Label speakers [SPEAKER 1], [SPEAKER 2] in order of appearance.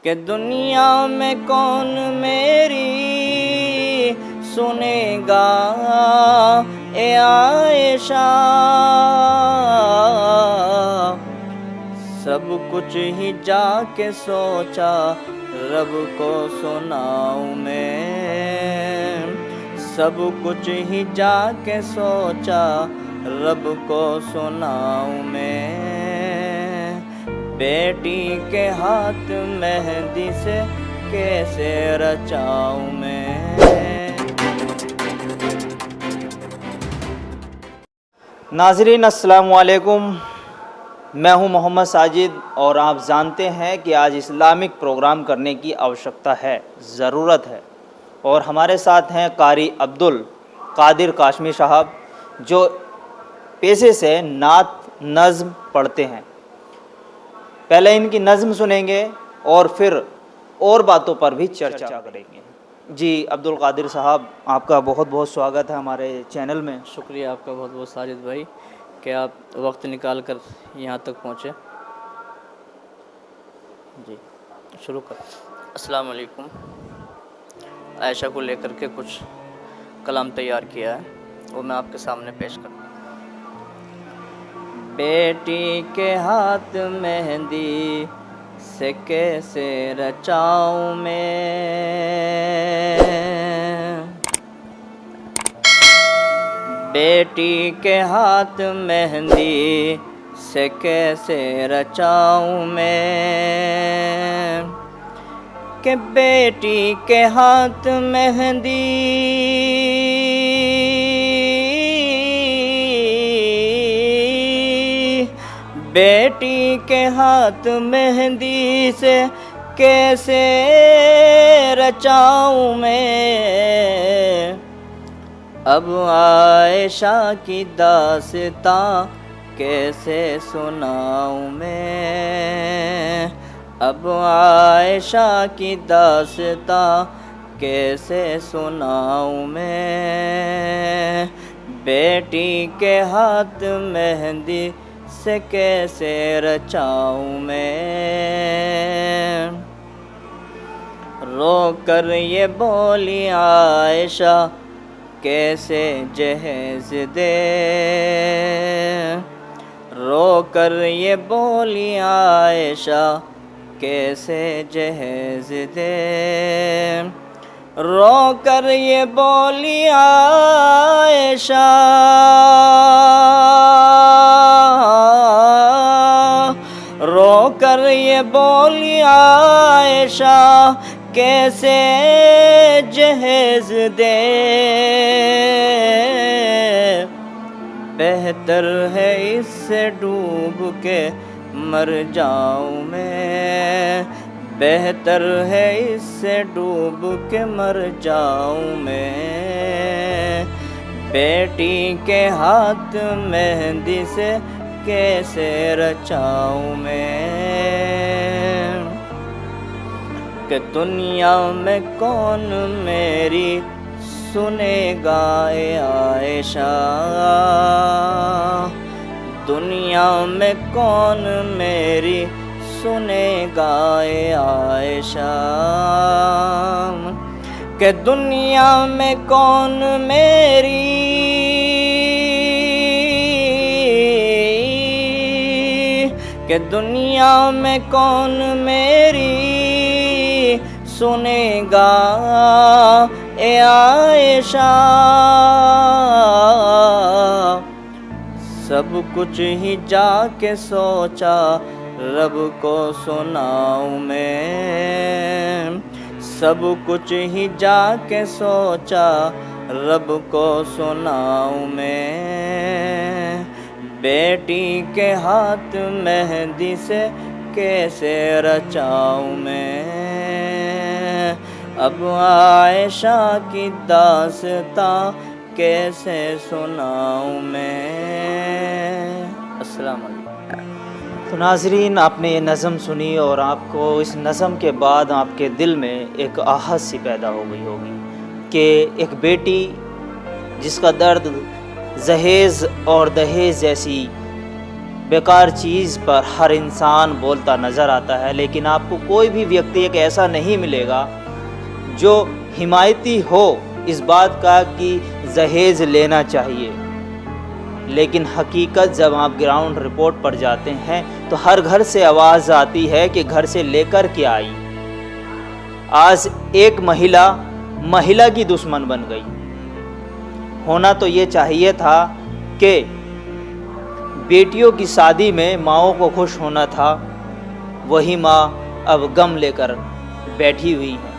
[SPEAKER 1] कि दुनिया में कौन मेरी सुनेगा ए आयशा। सब कुछ ही जाके सोचा रब को सुनाऊं मैं, सब कुछ ही जाके सोचा रब को सुनाऊं मैं। बेटी के हाथ मेहंदी से कैसे रचाऊं मैं। नाज़रीन अस्सलाम वालेकुम, मैं हूं मोहम्मद साजिद और आप जानते हैं कि आज इस्लामिक प्रोग्राम करने की आवश्यकता है, ज़रूरत है। और हमारे साथ हैं कारी अब्दुल कादिर काशमी साहब, जो पेशे से नात नज़्म पढ़ते हैं। पहले इनकी नज़्म सुनेंगे और फिर और बातों पर भी चर्चा करेंगे। जी अब्दुल कादिर साहब, आपका बहुत बहुत स्वागत है हमारे चैनल में।
[SPEAKER 2] शुक्रिया आपका बहुत बहुत साजिद भाई कि आप वक्त निकाल कर यहाँ तक पहुँचे। जी शुरू कर। अस्सलाम वालेकुम। आयशा को लेकर के कुछ कलाम तैयार किया है, वो मैं आपके सामने पेश करता हूँ।
[SPEAKER 1] बेटी के हाथ मेहंदी से कैसे रचाऊं मैं, बेटी के हाथ मेहंदी से कैसे रचाऊं मैं। कि बेटी के हाथ मेहंदी बेटी के हाथ मेहंदी से कैसे रचाऊं मैं। अब आयशा की दास्तां कैसे सुनाऊं मैं, अब आयशा की दास्तां कैसे सुनाऊं मैं। बेटी के हाथ मेहंदी से कैसे रचाऊं मैं। रो कर ये बोली आयशा कैसे जहेज दे, रो कर ये बोली आयशा कैसे जहेज दे। रो कर ये बोली आयशा, रो कर ये बोली आयशा कैसे जहेज दे। बेहतर है इससे डूब के मर जाऊं मैं, बेहतर है इससे डूब के मर जाऊं मैं। बेटी के हाथ मेहंदी से कैसे रचाऊं मैं। कि दुनिया में कौन मेरी सुनेगा ए आयशा, दुनिया में कौन मेरी सुनेगा ए आयशा। कि दुनिया में कौन मेरी, कि दुनिया में कौन मेरी सुनेगा ए आयशा। सब कुछ ही जाके सोचा रब को सुनाऊं मैं, सब कुछ ही जाके सोचा रब को सुनाऊं मैं। बेटी के हाथ मेहंदी से कैसे रचाऊं मैं। अब आयशा की दास्तां कैसे सुनाऊं मैं। अस्सलाम वालेकुम। तो नाज़रीन, आपने ये नज़म सुनी और आपको इस नज़म के बाद आपके दिल में एक आहत सी पैदा हो गई होगी कि एक बेटी जिसका दर्द जहेज़ और दहेज जैसी बेकार चीज़ पर हर इंसान बोलता नज़र आता है, लेकिन आपको कोई भी व्यक्ति एक ऐसा नहीं मिलेगा जो हिमायती हो इस बात का कि जहेज़ लेना चाहिए। लेकिन हकीकत जब आप ग्राउंड रिपोर्ट पर जाते हैं तो हर घर से आवाज़ आती है कि घर से लेकर के आई। आज एक महिला की दुश्मन बन गई। होना तो ये चाहिए था कि बेटियों की शादी में माँओं को खुश होना था, वही माँ अब गम लेकर बैठी हुई है।